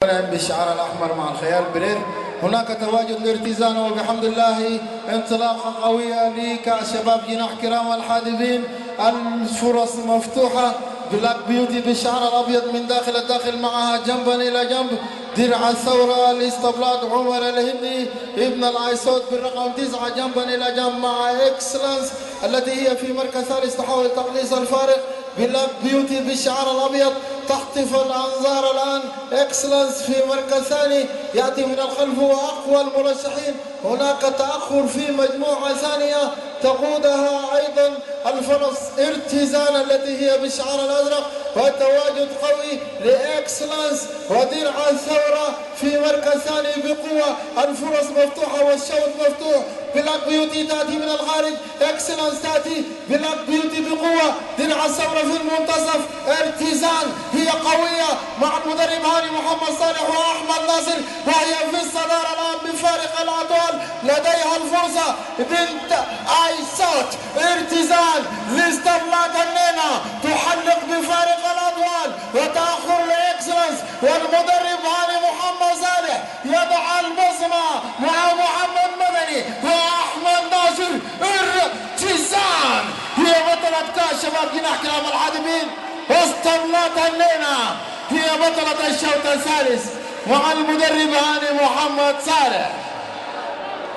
بالشعار الأحمر مع الخيال برير. هناك تواجد لارتزان وبحمد الله انطلاقة قوية لشباب جناح كرام الحادثين. الفرص مفتوحة. بلاك بيوتي بالشعر الأبيض من داخل الداخل معها جنبا إلى جنب درع الثورة لاستبلاد عمر الهندي ابن العيسود بالرقم 9 جنبا إلى جنب مع إكسلنس التي هي في مركز ثالث تحاول تقليص الفارق. بلاك بيوتي بالشعر الأبيض تخطف الأنظار الآن. إكسلنس في مركز ثاني يأتي من الخلف وأقوى المرشحين. هناك تأخر في مجموعة ثانية تقودها أيضا الفرص ارتزان التي هي بالشعار الأزرق وتواجد قوي لإكسلنس ودرع الثورة في مركز ثاني بقوة. الفرص مفتوحة والشوط مفتوح. بلاك بيوتي تأتي من الخارج. إكسلنس تأتي. بلاك بيوتي بقوة. درع الثورة في المنتصف. ارتزان هي قوية مع المدرب هاني محمد صالح وأحمد ناصر وهي في الصدارة الآن بفارق الأطوال. لديها الفرصة بنت عيسوت. ارتزان لاستبلاد النينا تحلق بفارق الأطوال وتأخر لإكسلنس والمدرب هاني محمد صالح يضع البصمة مع محمد مدني وأحمد ناصر. ارتزان هي بطلة كاس شباب جناح كرام الحادثين. واستبلاد النينا هي بطلة الشوط الثالث مع المدرب هاني محمد صالح.